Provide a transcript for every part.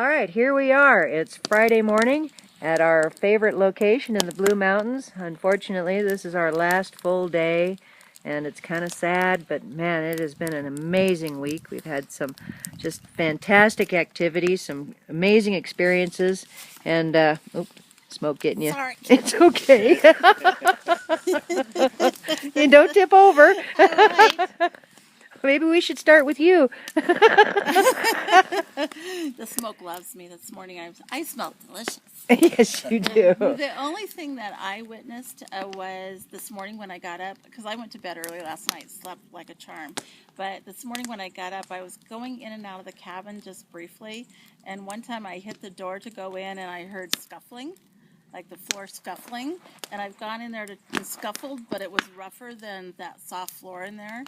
All right, here we are. It's Friday morning at our favorite location in the Blue Mountains. Unfortunately, this is our last full day, and it's kind of sad, but man, it has been an amazing week. We've had some just fantastic activities, some amazing experiences, and, oops, smoke getting you. Sorry. It's okay. You don't tip over. All right. Maybe we should start with you. The smoke loves me. This morning I smelled delicious. Yes, you do. The only thing that I witnessed was this morning when I got up, because I went to bed early last night, slept like a charm. But this morning when I got up, I was going in and out of the cabin just briefly. And one time I hit the door to go in and I heard scuffling, like the floor scuffling. And I've gone in there to scuffled, but it was rougher than that soft floor in there.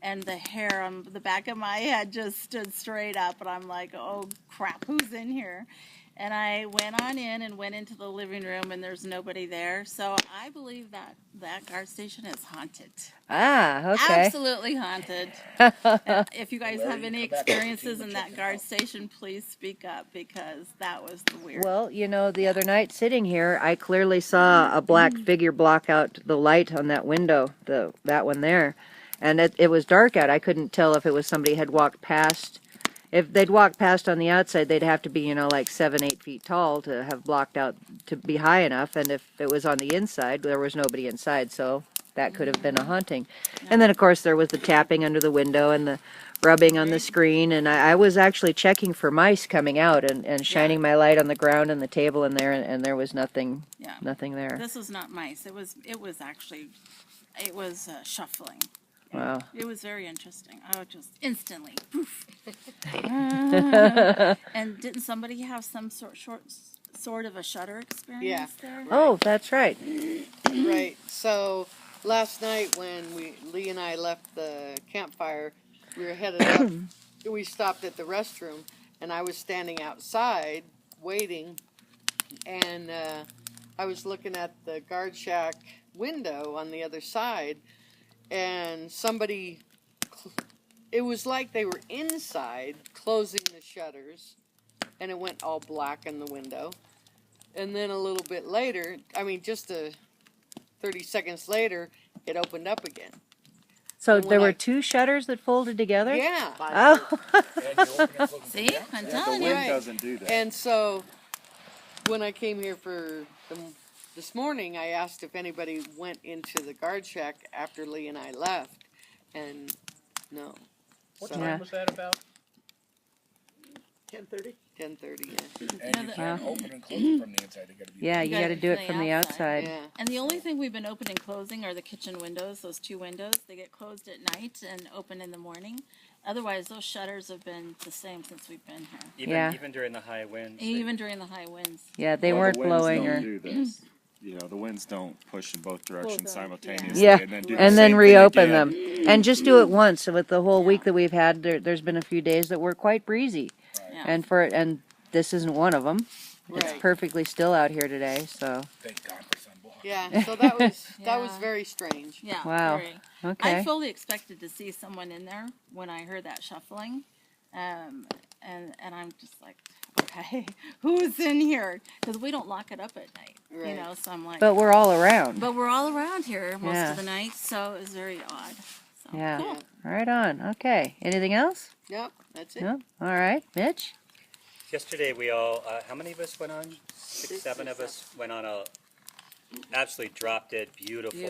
And the hair on the back of my head just stood straight up. And I'm like, oh, crap, who's in here? And I went on in and went into the living room, and there's nobody there. So I believe that that guard station is haunted. Ah, okay. Absolutely haunted. If you guys have any experiences in that guard station, please speak up, because that was the weird. Well, you know, the other night sitting here, I clearly saw a black figure block out the light on that window, that one there. And it was dark out. I couldn't tell if it was somebody had walked past. If they'd walked past on the outside, they'd have to be, you know, like 7-8 feet tall to have blocked out, to be high enough. And if it was on the inside, there was nobody inside, so that could have been a haunting. And then, of course, there was the tapping under the window and the rubbing on the screen. And I was actually checking for mice coming out and shining my light on the ground and the table in there, and there was nothing, nothing there. This was not mice. It was actually, it was shuffling. Wow. It was very interesting. I was just instantly, poof. And didn't somebody have some sort of a shutter experience there? Right. Oh, that's right. Right. So last night when Lee and I left the campfire, we were headed up. We stopped at the restroom, and I was standing outside waiting, and I was looking at the guard shack window on the other side. And somebody, it was like they were inside closing the shutters, and it went all black in the window. And then a little bit later, I mean, just 30 seconds later, it opened up again. So there were two shutters that folded together? Yeah. Oh. See, I'm telling The you. wind doesn't do that. And so when I came here for this morning, I asked if anybody went into the guard shack after Lee and I left, and no. What time was that about? 10:30. 10:30. Yeah. And you can't open and close it from the inside. You gotta be Yeah, you got to do it from the outside. Yeah. And the only thing we've been open and closing are the kitchen windows, those two windows. They get closed at night and open in the morning. Otherwise, those shutters have been the same since we've been here. Even during the high winds. Even during the high winds. Yeah, they Well, weren't the winds blowing don't or. do this. You know, the winds don't push in both directions simultaneously. Yeah, and then, do the and then same thing reopen again. them. And just do it once. With the whole week that we've had, there's been a few days that were quite breezy. Yeah. And this isn't one of them. It's Right. perfectly still out here today, so. Thank God for sunblock. Yeah. So that was Yeah. very strange. Yeah. Wow. Very. Okay. I fully expected to see someone in there when I heard that shuffling. And I'm just like, okay, who's in here? Because we don't lock it up at night, you Right. know. So I'm like, But we're all around. but we're all around here most Yeah. of the night, so it was very odd. So, Yeah. cool. Right on. Okay. Anything else? Yep. That's it. No? All right. Mitch? Yesterday we all, how many of us went on? Six, seven of us went on a absolutely drop dead beautiful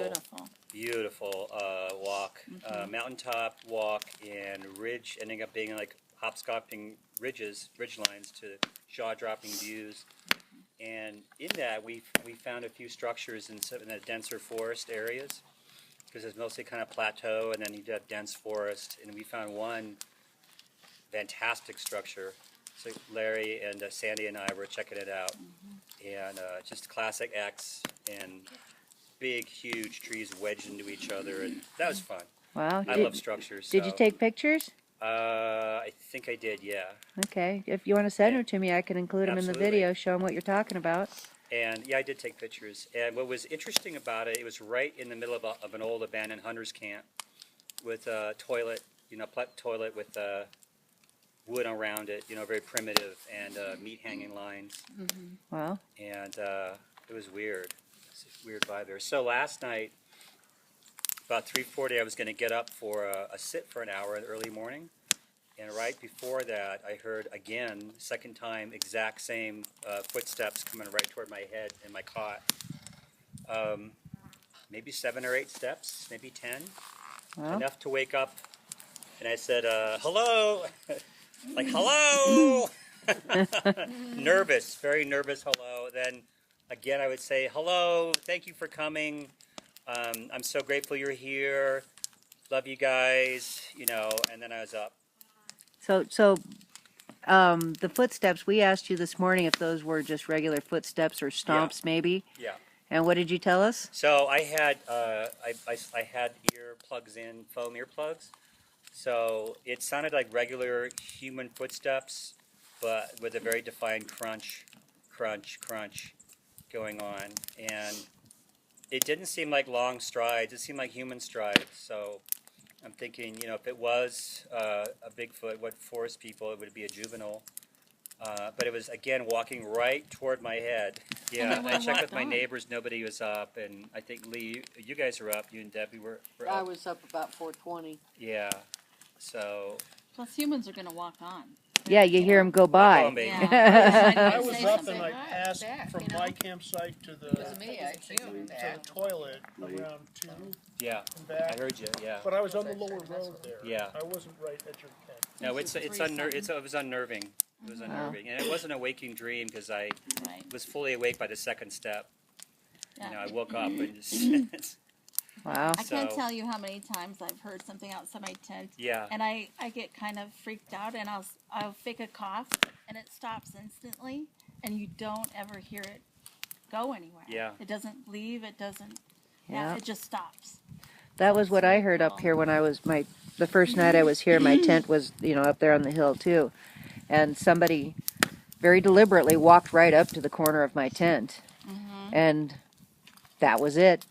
walk, mountaintop walk and ridge, ending up being like hopscotching ridge lines to jaw-dropping views. And in that we found a few structures in the denser forest areas, because it's mostly kind of plateau, and then you have dense forest. And we found one fantastic structure. So Larry and Sandy and I were checking it out, and just classic X and big, huge trees wedged into each other, and that was fun. Wow. I love structures. Did you take pictures? I think I did, yeah. Okay. If you want to send them to me, I can include them in the Absolutely. video, show them what you're talking about. And yeah, I did take pictures. And what was interesting about it, it was right in the middle of an old abandoned hunters camp with a toilet, toilet with wood around it, very primitive, and meat hanging lines. Well, And it was weird. It's a weird vibe there. So last night, about 3:40, I was going to get up for a sit for an hour in the early morning. And right before that, I heard again, second time, exact same footsteps coming right toward my head in my cot. Maybe 7 or 8 steps, maybe 10. well, Enough to wake up. And I said, hello. Like, hello. Nervous, very nervous hello. Then again, I would say, hello, thank you for coming. I'm so grateful you're here. Love you guys, and then I was up. so the footsteps, we asked you this morning if those were just regular footsteps or stomps, maybe. Yeah. And what did you tell us? So I had I had earplugs in, foam earplugs. So it sounded like regular human footsteps, but with a very defined crunch, crunch, crunch going on. And it didn't seem like long strides. It seemed like human strides. So I'm thinking, if it was a Bigfoot, what forest people, it would be a juvenile. But it was, again, walking right toward my head. Yeah, And I then checked with walked my on. neighbors. Nobody was up. And I think, Lee, you guys were up. You and Debbie were up. I was up about 4:20. Yeah. So, Plus, humans are going to walk on. Yeah, you hear them go walk by. on, baby. Yeah. I was Say up something. and I passed back, from you know? my campsite to the toilet around 2 Yeah, and back. I heard you. Yeah. But I was on the lower road there. Yeah. I wasn't right at your camp. No, This is it was 3-something. unnerving. It was unnerving, and it wasn't a waking dream because I Right. was fully awake by the second step. Yeah. I woke up and just Wow. I can't So- tell you how many times I've heard something outside my tent, yeah. and I get kind of freaked out, and I'll fake a cough, and it stops instantly, and you don't ever hear it go anywhere. Yeah. It doesn't leave. It doesn't. Yeah. It just stops. That was what I heard up here when I was the first night I was here. My tent was, up there on the hill too, and somebody very deliberately walked right up to the corner of my tent, and that was it.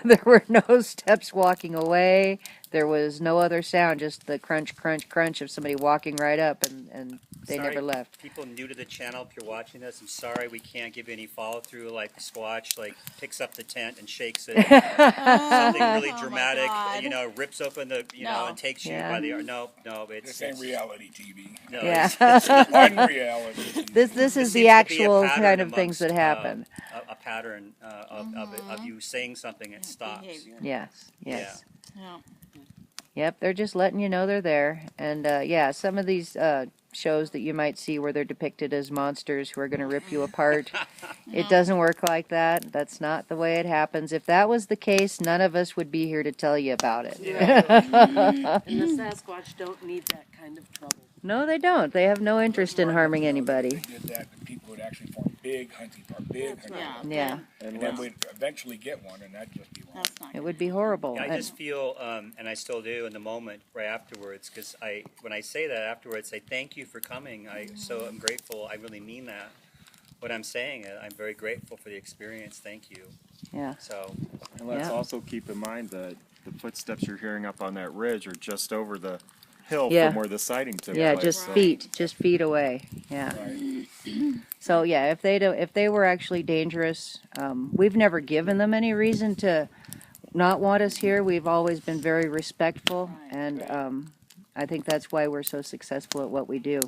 There were no steps walking away. There was no other sound, just the crunch, crunch, crunch of somebody walking right up, and they Sorry, never left. People new to the channel, if you're watching this, I'm sorry we can't give you any follow through. Like Squatch, picks up the tent and shakes it. Something really Oh my dramatic, God. rips open the, No. and takes you Yeah. by the arm. No, it's This ain't reality TV. No, Yeah. it's Unreality TV. This It is seems the to be a actual pattern kind of things that amongst, happen. a pattern of you saying something, it stops. Behavior. Yes, yes. Yeah. Yep, they're just letting you know they're there. And some of these shows that you might see where they're depicted as monsters who are going to rip you apart, it doesn't work like that. That's not the way it happens. If that was the case, none of us would be here to tell you about it. And the Sasquatch don't need that kind of trouble. No, they don't. They have no interest in harming If anybody. they did that, then people would actually form big hunting parks, Yeah. Yeah, and then we'd eventually get one, and that'd just be wrong. That's not. it would be horrible. Yeah, I And- just feel, and I still do in the moment right afterwards, because when I say that afterwards, I thank you for coming. I'm grateful. I really mean that. When I'm saying it, I'm very grateful for the experience. Thank you. Yeah. So, And let's Yeah. also keep in mind that the footsteps you're hearing up on that ridge are just over the hill Yeah. from where the sighting took Yeah, place. just so- feet away. Yeah. Right. So yeah, if they were actually dangerous, we've never given them any reason to not want us here. We've always been very respectful, Right. and I think that's why we're so successful at what we do.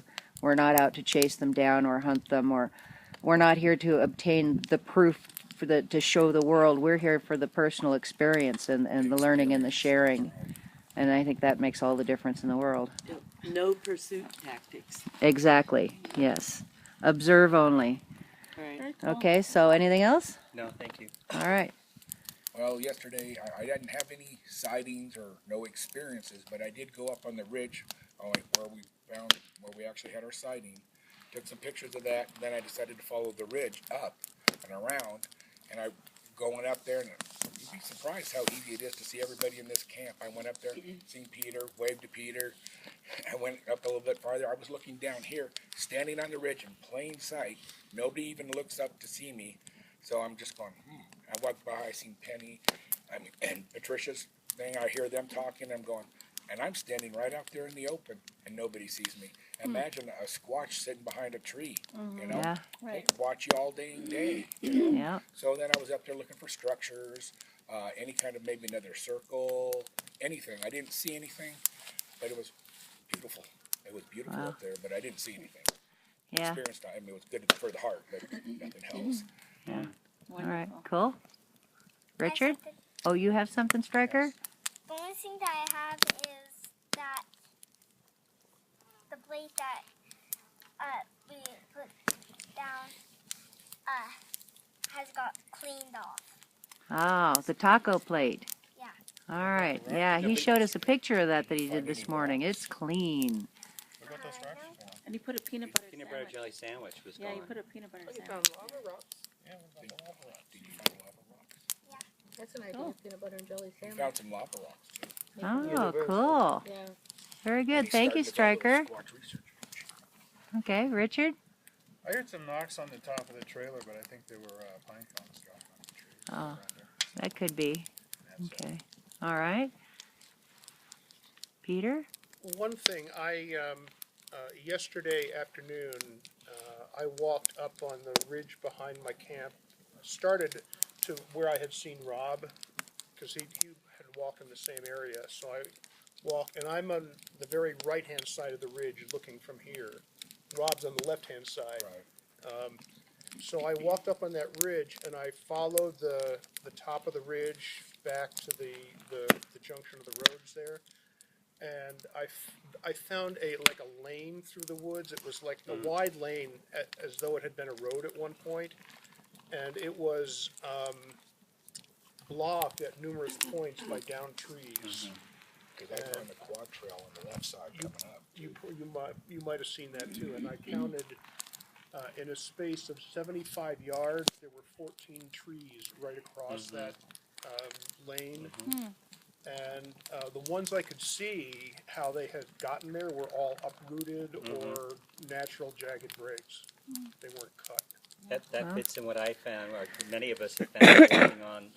We're not out to chase them down or hunt them, or we're not here to obtain the proof to show the world. We're here for the personal experience and the learning and the sharing. And I think that makes all the difference in the world. No pursuit tactics. Exactly. Yes. Observe only. Right. Very cool. Okay. So anything else? no, thank you. All right. Well, yesterday I didn't have any sightings or no experiences, but I did go up on the ridge, where we actually had our sighting. Took some pictures of that, and then I decided to follow the ridge up and around, and I going up there, and you'd be surprised how easy it is to see everybody in this camp. I went up there, seen Peter, waved to Peter. I went up a little bit farther. I was looking down here, standing on the ridge in plain sight. Nobody even looks up to see me. So I'm just going, I walked by, I seen Penny and Patricia's thing. I hear them talking. I'm going, and I'm standing right out there in the open, and nobody sees me. Imagine a squatch sitting behind a tree, you know? Yeah. They could watch you all day and day. Yeah. So then I was up there looking for structures, any kind of maybe another circle, anything. I didn't see anything, but it was beautiful. It was beautiful Wow. up there, but I didn't see anything. Yeah. Experience time. I mean, it was good for the heart, but nothing else. Yeah. All Wonderful. right. Cool. Richard? something. Oh, you have something, Striker? The only thing that I have is that the plate that we put down has got cleaned off. Oh, the taco plate. Yeah. All right. Yeah, he showed us a picture of that he did this morning. It's clean. What about those rocks you found? And he put a peanut butter Peanut butter sandwich. jelly sandwich was Yeah, gone. he put a peanut butter Oh, you sandwich. found lava rocks. Yeah, what about the lava rocks? Did you find lava rocks? That's an idea, Cool. peanut butter and jelly We sandwich. found some lava rocks too. Oh, cool. Yeah. Very And good. he Thank you, started his own Striker. little squatch research. Okay, Richard? I heard some knocks on the top of the trailer, but I think they were pine cones dropped on the tree. Oh. around there. That could be. That's it. Okay. All right. Peter? One thing, yesterday afternoon, I walked up on the ridge behind my camp, started to where I had seen Rob, because he had walked in the same area, so I walked, and I'm on the very right-hand side of the ridge looking from here. Rob's on the left-hand side. Right. So I walked up on that ridge and I followed the top of the ridge back to the junction of the roads there. And I found like a lane through the woods. It was like a wide lane as though it had been a road at one point. And it was blocked at numerous points by downed trees. Because I found the quad trail on the left side coming up. You might have seen that too. And I counted in a space of 75 yards, there were 14 trees right across that lane. And the ones I could see how they had gotten there were all uprooted or natural jagged breaks. They weren't cut. That fits in what I found, or many of us have found walking on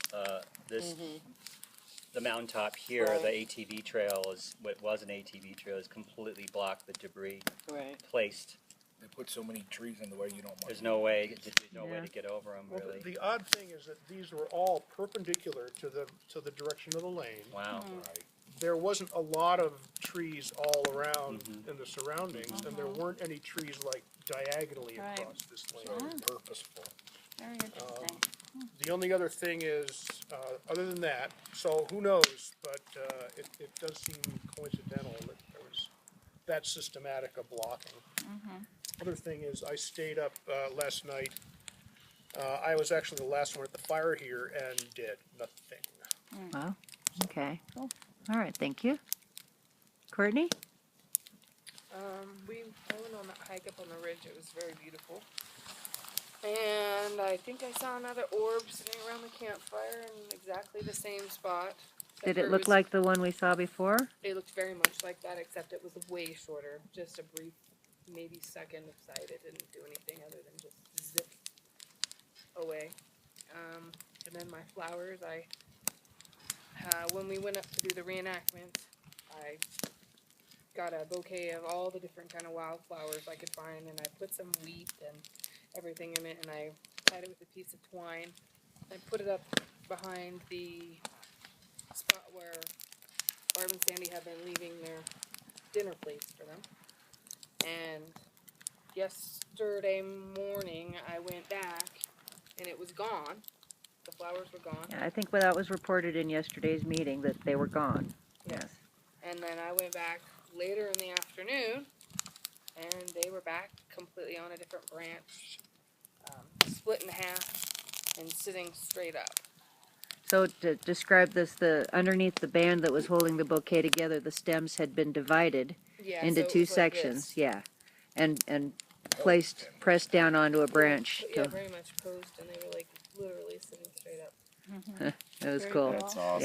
the mountaintop here. Right. The ATV trail is what was an ATV trail is completely blocked with debris Right. placed. They put so many trees in the way you don't want. There's no way Yeah. to get over them Well, really. the odd thing is that these were all perpendicular to the direction of the lane. Wow. Right. There wasn't a lot of trees all around in the surroundings, and there weren't any trees like diagonally Right. across this lane. So purposeful. Very interesting. The only other thing is, other than that, so who knows, but it does seem coincidental that there was that systematic of blocking. Other thing is, I stayed up last night. I was actually the last one at the fire here and did nothing. Wow. Okay. All right. Thank you. Courtney? I went on that hike up on the ridge. It was very beautiful. And I think I saw another orb sitting around the campfire in exactly the same spot. Did it look like the one we saw before? It looked very much like that, except it was way shorter. Just a brief, maybe second of sight. It didn't do anything other than just zip away. And then my flowers, when we went up to do the reenactment, I got a bouquet of all the different kind of wildflowers I could find, and I put some wheat and everything in it, and I tied it with a piece of twine. I put it up behind the spot where Barb and Sandy had been leaving their dinner plates for them. And yesterday morning, I went back, and it was gone. The flowers were gone. Yeah, I think that was reported in yesterday's meeting that they were gone. Yes. And then I went back later in the afternoon, and they were back completely on a different branch, split in half, and sitting straight up. So to describe this, underneath the band that was holding the bouquet together, the stems had been divided Yeah, into so it two was like sections. this. Yeah. And pressed down onto a branch. Yeah, very much posed, and they were like literally sitting straight up. That was Very cool. cool. That's awesome.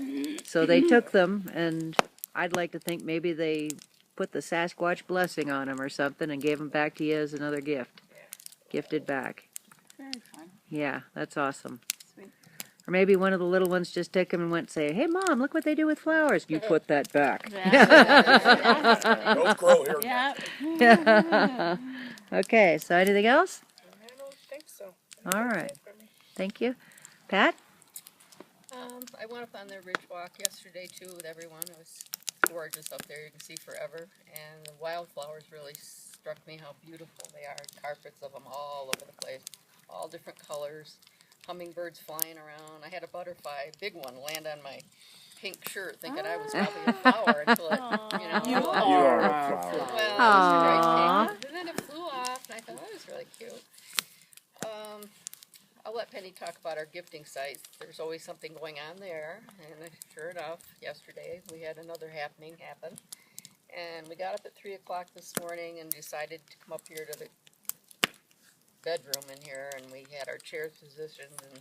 Yeah. So they took them, and I'd like to think maybe they put the Sasquatch blessing on them or something and gave them back to you as another gift. Gifted back. Very fun. Yeah, that's awesome. Sweet. Or maybe one of the little ones just took them and went say, "Hey, Mom, look what they do with flowers." You put that back. Don't grow here. Yeah. Okay, so anything else? I don't think so. All right. Thank you. Pat? I went up on the ridge walk yesterday too with everyone. It was gorgeous up there. You can see forever. And the wildflowers really struck me how beautiful they are. Carpets of them all over the place, all different colors. Hummingbirds flying around. I had a butterfly, big one, land on my pink shirt, thinking I was probably a flower until it, You flew You off. are a flower. Well, it Aw. was very pink. And then it flew off, and I thought, that was really cute. I'll let Penny talk about our gifting sites. There's always something going on there, and sure enough, yesterday we had another happening happen. And we got up at 3 o'clock this morning and decided to come up here to the bedroom in here, and we had our chairs positioned and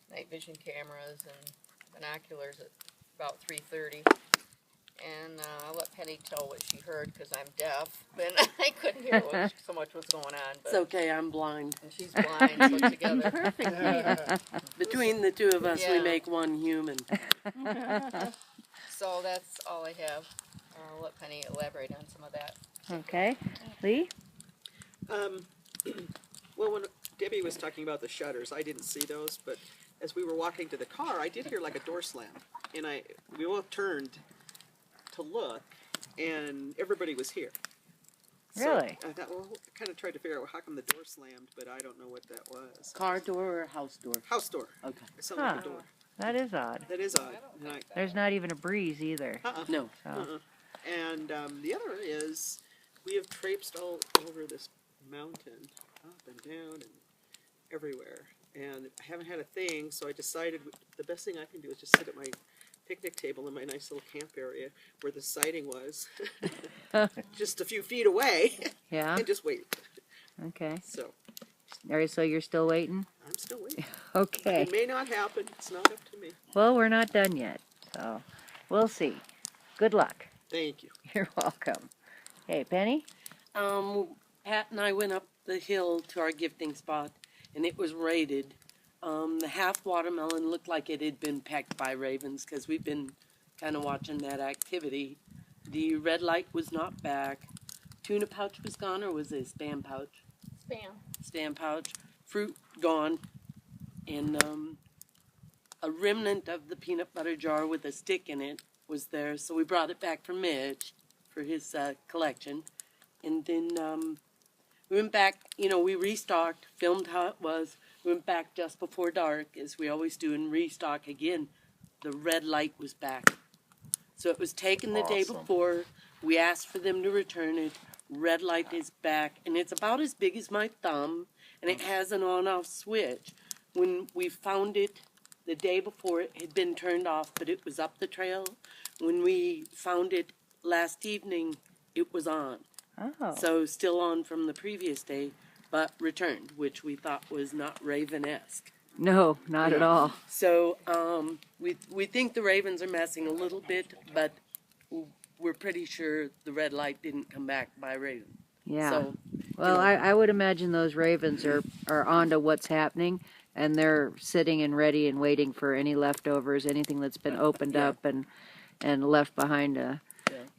night vision cameras and binoculars at about 3:30. And I'll let Penny tell what she heard because I'm deaf, and I couldn't hear so much what's going on. But It's okay, I'm blind. and she's blind, so together. Perfect. Between the two of us, we Yeah. make one human. So that's all I have. I'll let Penny elaborate on some of that. Okay. Lee? Well, when Debbie was talking about the shutters, I didn't see those, but as we were walking to the car, I did hear like a door slam, and we both turned to look, and everybody was here. Really? So I thought, well, I kind of tried to figure out how come the door slammed, but I don't know what that was. Car door or house door? House door. Okay. It sounded like a Huh. door. That is odd. That is odd. And There's not even a breeze either. No. So. And the other is, we have traipsed all over this mountain, up and down and everywhere. And I haven't had a thing, so I decided the best thing I can do is just sit at my picnic table in my nice little camp area where the siding was, just a few feet away, Yeah? and just wait. Okay. So All right, so you're still waiting? I'm still waiting. Okay. It may not happen. It's not up to me. Well, we're not done yet, so we'll see. Good luck. Thank you. You're welcome. Hey, Penny? Pat and I went up the hill to our gifting spot, and it was raided. The half watermelon looked like it had been pecked by ravens because we've been kind of watching that activity. The red light was not back. Tuna pouch was gone, or was it a spam pouch? Spam pouch. Fruit gone. And a remnant of the peanut butter jar with a stick in it was there, so we brought it back for Mitch for his collection. And then we went back, we restocked, filmed how it was. We went back just before dark, as we always do, and restock again. The red light was back. So it was taken the day before. We asked for them to return it. Red light is back, and it's about as big as my thumb, and it has an on-off switch. When we found it the day before, it had been turned off, but it was up the trail. When we found it last evening, it was on. Oh. So still on from the previous day, but returned, which we thought was not Raven-esque. No, not at all. So we think the ravens are messing a little bit, but we're pretty sure the red light didn't come back by raven. Yeah. So, Well, I would imagine those ravens are onto what's happening, and they're sitting and ready and waiting for any leftovers, anything that's been opened up and left behind.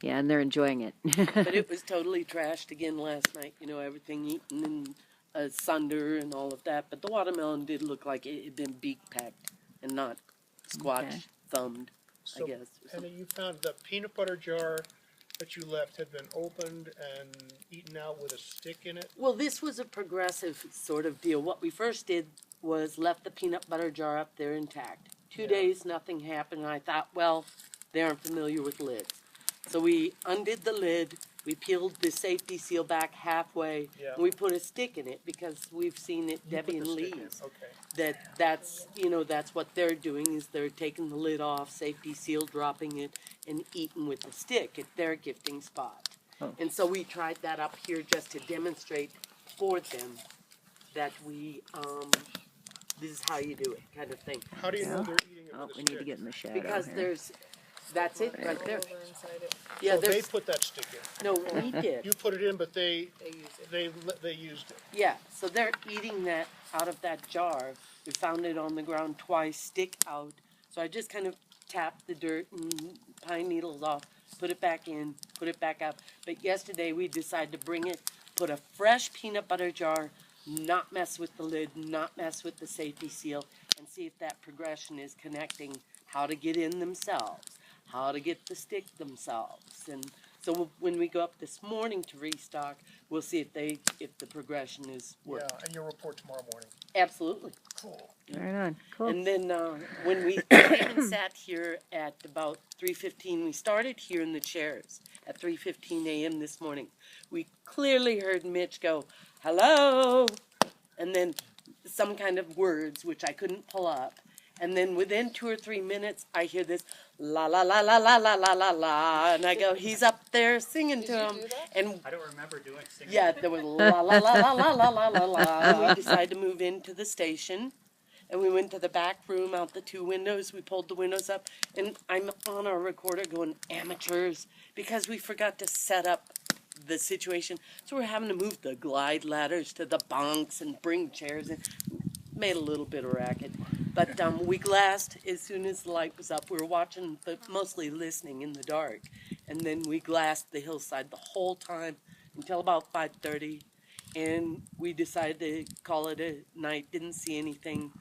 Yeah, and they're enjoying it. but it was totally trashed again last night. Everything eaten and sunder and all of that. But the watermelon did look like it had been beak pecked and not squash thumbed. So, I guess. Penny, you found the peanut butter jar that you left had been opened and eaten out with a stick in it? Well, this was a progressive sort of deal. What we first did was left the peanut butter jar up there intact. 2 days, nothing happened, and I thought, well, they aren't familiar with lids. So we undid the lid, we peeled the safety seal back halfway, and we put a stick in it because we've seen it, Debbie and Lee's. Okay. That's what they're doing, is they're taking the lid off, safety seal, dropping it, and eating with the stick at their gifting spot. Oh. And so we tried that up here just to demonstrate for them that this is how you do it, kind of thing. How do you know they're eating it Oh, with a we stick? need to get in the shadow Because here. there's That's it, right there. Over inside it. Yeah, So they there's, put that stick in. no, we did. You put it in, but they They use it. they used it. Yeah, so they're eating that out of that jar. We found it on the ground twice, stick out. So I just kind of tapped the dirt and pine needles off, put it back in, put it back out. But yesterday we decided to bring it, put a fresh peanut butter jar, not mess with the lid, not mess with the safety seal, and see if that progression is connecting how to get in themselves, how to get the stick themselves. And so when we go up this morning to restock, we'll see if the progression is working. Yeah, and you'll report tomorrow morning. Absolutely. Cool. Right on. Cool. And then when we came and sat here at about 3:15, we started here in the chairs at 3:15 a.m. this morning. We clearly heard Mitch go, "Hello," and then some kind of words which I couldn't pull up. And then within 2 or 3 minutes, I hear this la la la la la la la la la, and I go, "He's up there singing to him." And I don't remember doing singing. yeah, there was la la la la la la la la la. And we decided to move into the station. And we went to the back room out the 2 windows. We pulled the windows up. And I'm on our recorder going, amateurs, because we forgot to set up the situation. So we're having to move the glide ladders to the bunks and bring chairs in. Made a little bit of racket. But we glassed as soon as the light was up. We were watching, but mostly listening in the dark. And then we glassed the hillside the whole time until about 5:30. And we decided to call it a night. Didn't see anything.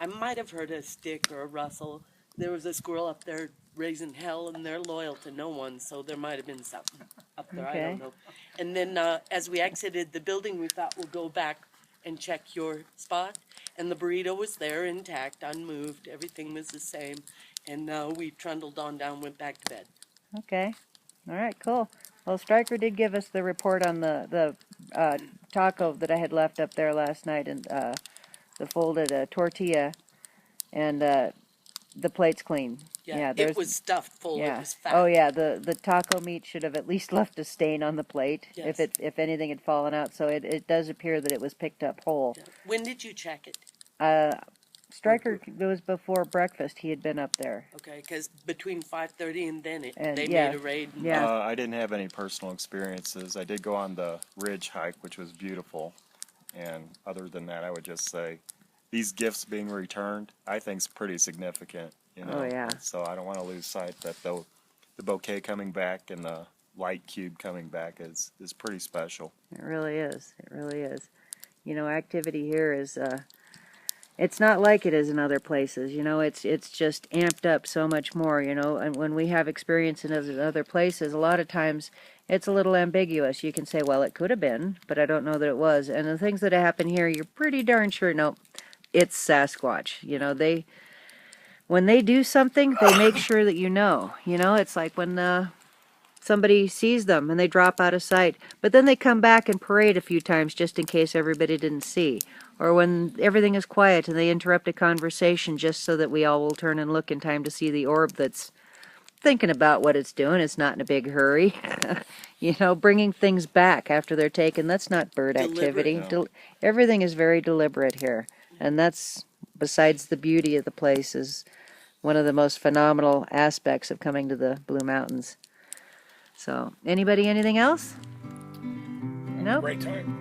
I might have heard a stick or a rustle. There was a squirrel up there raising hell, and they're loyal to no one, so there might have been something up there. Okay. I don't know. And then as we exited the building, we thought we'll go back and check your spot. And the burrito was there, intact, unmoved. Everything was the same. And we trundled on down, went back to bed. Okay. All right, cool. Well, Stryker did give us the report on the taco that I had left up there last night, and the folded tortilla, and the plate's clean. Yeah, there's, it was stuffed full. yeah. It was fat. Oh yeah, the taco meat should have at least left a stain on the plate Yes. if anything had fallen out. So it does appear that it was picked up whole. Yeah. When did you check it? Stryker, it was before breakfast. He had been up there. Okay, because between 5:30 and then And, they yeah. made a raid. And Yeah. I didn't have any personal experiences. I did go on the ridge hike, which was beautiful. And other than that, I would just say these gifts being returned, I think is pretty significant. You know? Oh, yeah. So I don't want to lose sight that the bouquet coming back and the light cube coming back is pretty special. It really is. It really is. You know, activity here is, it's not like it is in other places. You know, it's just amped up so much more, you know. And when we have experience in other places, a lot of times it's a little ambiguous. You can say, well, it could have been, but I don't know that it was. And the things that happen here, you're pretty darn sure, no, it's Sasquatch. You know, when they do something, they make sure that you know. You know, it's like when somebody sees them and they drop out of sight, but then they come back and parade a few times just in case everybody didn't see. Or when everything is quiet and they interrupt a conversation just so that we all will turn and look in time to see the orb that's thinking about what it's doing. It's not in a big hurry. You know, bringing things back after they're taken, that's not bird activity. No. Everything is very deliberate here. And that's, besides the beauty of the place, is one of the most phenomenal aspects of coming to the Blue Mountains. So, anybody, anything else? Nope. Great time.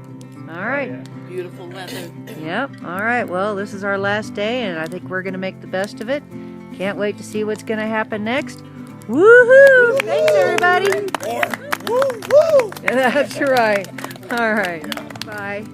All right. beautiful weather. Yep. All right. Well, this is our last day, and I think we're going to make the best of it. Can't wait to see what's going to happen next. Woohoo! Thanks, everybody. Woo, woo. That's right. All right. Bye.